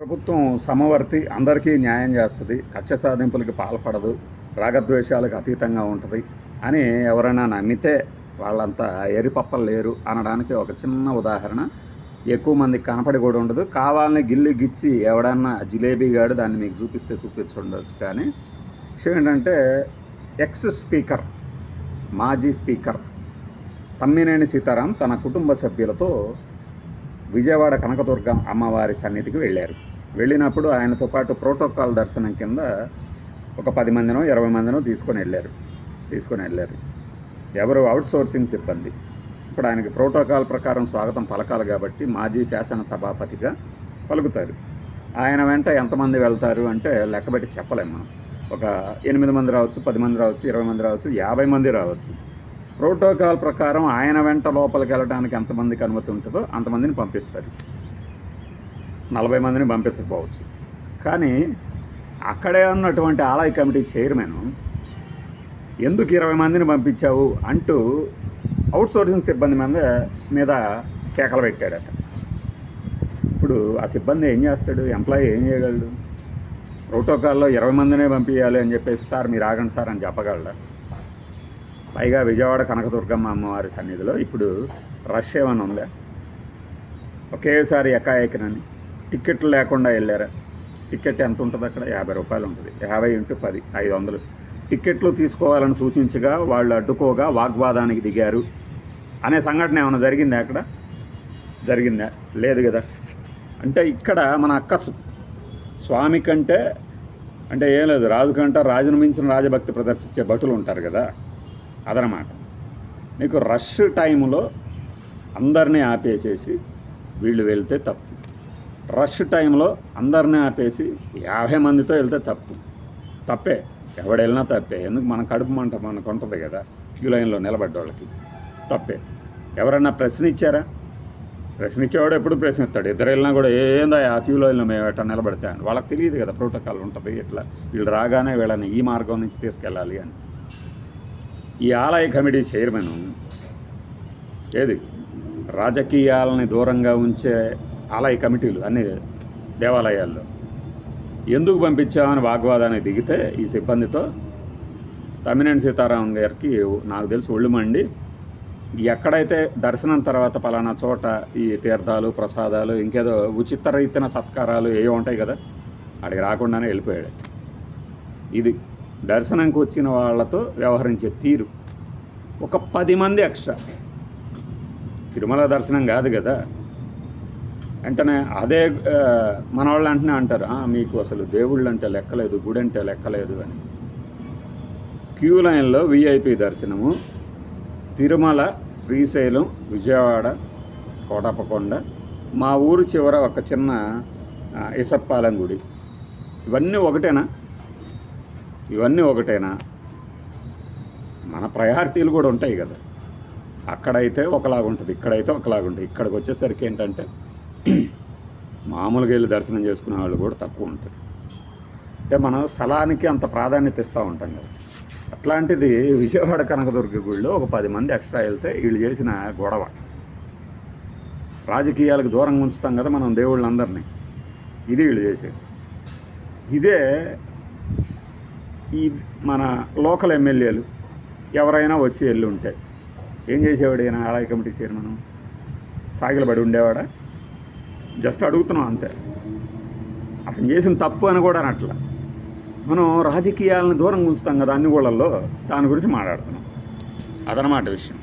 ప్రభుత్వం సమవర్తి, అందరికీ న్యాయం చేస్తుంది, కక్ష సాధింపులకి పాల్పడదు, రాగద్వేషాలకు అతీతంగా ఉంటుంది అని ఎవరైనా నమ్మితే వాళ్ళంతా ఎరిపప్పలు లేరు అనడానికి ఒక చిన్న ఉదాహరణ. ఎక్కువ మందికి కనపడి కూడా ఉండదు. కావాలని గిల్లి గిచ్చి ఎవడన్నా జిలేబీగాడు దాన్ని మీకు చూపించుండొచ్చు. కానీ విషయం ఏంటంటే, ఎక్స్ స్పీకర్, మాజీ స్పీకర్ తమ్మినేని సీతారాం తన కుటుంబ సభ్యులతో విజయవాడ కనకదుర్గ అమ్మవారి సన్నిధికి వెళ్ళారు. వెళ్ళినప్పుడు ఆయనతో పాటు ప్రోటోకాల్ దర్శనం కింద ఒక 10 మందినో 20 మందినో తీసుకొని వెళ్ళారు. ఎవరు? అవుట్ సోర్సింగ్ సిబ్బంది. ఇప్పుడు ఆయనకి ప్రోటోకాల్ ప్రకారం స్వాగతం పలకాలి కాబట్టి మాజీ శాసనసభాపతిగా పలుకుతారు. ఆయన వెంట ఎంతమంది వెళ్తారు అంటే లెక్కబెట్టి చెప్పలేము మనం. ఒక 8 మంది రావచ్చు, 10 మంది రావచ్చు, 20 మంది రావచ్చు, 50 మంది రావచ్చు. ప్రోటోకాల్ ప్రకారం ఆయన వెంట లోపలికి వెళ్ళడానికి ఎంతమందికి అనుమతి ఉంటుందో అంతమందిని పంపిస్తారు. 40 మందిని పంపించకపోవచ్చు. కానీ అక్కడే ఉన్నటువంటి ఆలయ కమిటీ చైర్మన్ ఎందుకు 20 మందిని పంపించావు అంటూ అవుట్ సోర్సింగ్ సిబ్బంది మీద కేకలు పెట్టాడట. ఇప్పుడు ఆ సిబ్బంది ఏం చేస్తాడు? ఎంప్లాయీ ఏం చేయగలడు? ప్రోటోకాల్లో 20 మందినే పంపించాలి అని చెప్పేసి, సార్ మీరు ఆగండి సార్ అని చెప్పగలడా? పైగా విజయవాడ కనకదుర్గమ్మ అమ్మవారి సన్నిధిలో ఇప్పుడు రష్ ఏమైనా ఉందా? ఒకేసారి ఎకాఎకినని టికెట్లు లేకుండా వెళ్ళారా? టికెట్ ఎంత ఉంటుంది అక్కడ? 50 రూపాయలు ఉంటుంది. 50 × 10 500. టికెట్లు తీసుకోవాలని సూచించగా వాళ్ళు అడ్డుకోగా వాగ్వాదానికి దిగారు అనే సంఘటన ఏమైనా జరిగిందా అక్కడ? జరిగిందా? లేదు కదా. అంటే ఇక్కడ మన అక్కసు స్వామి కంటే అంటే ఏం లేదు, రాజు కంటే రాజును మించిన రాజభక్తి ప్రదర్శించే భటులు ఉంటారు కదా, అదనమాట. మీకు రష్ టైంలో అందరినీ ఆపేసేసి వీళ్ళు వెళ్తే తప్పు. రష్ టైంలో అందరినీ ఆపేసి 50 మందితో వెళ్తే తప్పే. ఎవడు వెళ్ళినా తప్పే. ఎందుకు? మన కడుపు మంట మనకు ఉంటుంది కదా, క్యూ లైన్లో నిలబడ్డ వాళ్ళకి తప్పే. ఎవరన్నా ప్రశ్న ఇచ్చారా? ప్రశ్న ఇచ్చేవాడు ఎప్పుడు ప్రశ్నిస్తాడు. ఇద్దరు వెళ్ళినా కూడా ఏందా ఆ క్యూ లైన్లో మేము ఎట్లా నిలబడితే అని వాళ్ళకి తెలియదు కదా. ప్రోటోకాల్ ఉంటుంది ఇట్లా, వీళ్ళు రాగానే వీళ్ళని ఈ మార్గం నుంచి తీసుకెళ్ళాలి అని. ఈ ఆలయ కమిటీ చైర్మన్ ఏది రాజకీయాలని దూరంగా ఉంచే ఆలయ కమిటీలు అన్ని దేవాలయాల్లో ఎందుకు పంపించామని వాగ్వాదానికి దిగితే ఈ సిబ్బందితో తమ్మినేని సీతారాం గారికి నాకు తెలిసి ఒళ్ళు మండి, ఎక్కడైతే దర్శనం తర్వాత పలానా చోట ఈ తీర్థాలు, ప్రసాదాలు, ఇంకేదో ఉచిత రీతిన సత్కారాలు ఏవో ఉంటాయి కదా, అక్కడికి రాకుండానే వెళ్ళిపోయాడు. ఇది దర్శనంకి వచ్చిన వాళ్ళతో వ్యవహరించే తీరు. ఒక 10 మంది ఎక్స్ట్రా. తిరుమల దర్శనం కాదు కదా. వెంటనే అదే మన వాళ్ళు అంటనే అంటారు, మీకు అసలు దేవుళ్ళు అంటే లెక్కలేదు, గుడి అంటే లెక్కలేదు అని. క్యూ లైన్లో విఐపి దర్శనము, తిరుమల, శ్రీశైలం, విజయవాడ, కోటప్పకొండ, మా ఊరు చివర ఒక చిన్న ఇసప్పాలెం గుడి, ఇవన్నీ ఒకటేనా? మన ప్రయారిటీలు కూడా ఉంటాయి కదా. అక్కడైతే ఒకలాగుంటుంది, ఇక్కడైతే ఒకలాగుంటుంది. ఇక్కడికి వచ్చేసరికి ఏంటంటే మామూలుగా వెళ్ళి దర్శనం చేసుకునే వాళ్ళు కూడా తక్కువ ఉంటుంది. అంటే మనం స్థలానికి అంత ప్రాధాన్యత ఇస్తూ ఉంటాం కదా. అట్లాంటిది విజయవాడ కనకదుర్గ గుడిలో ఒక 10 మంది ఎక్స్ట్రా వెళ్తే వీళ్ళు చేసిన గొడవ. రాజకీయాలకు దూరంగా ఉంచుతాం కదా మనం దేవుళ్ళందరినీ, ఇది వీళ్ళు చేసేది. ఇదే ఈ మన లోకల్ ఎమ్మెల్యేలు ఎవరైనా వచ్చి వెళ్ళి ఉంటే ఏం చేసేవాడు? ఈయన ఆలయ కమిటీ చైర్మన్ సాగిలబడి ఉండేవాడా? జస్ట్ అడుగుతున్నాం అంతే. అతను చేసిన తప్పు అని కూడా అనట్లా. మనం రాజకీయాలను దూరంగా ఉంచుతాం కదా అన్ని ఊళ్ళల్లో, దాని గురించి మాట్లాడుతున్నాం. అదనమాట విషయం.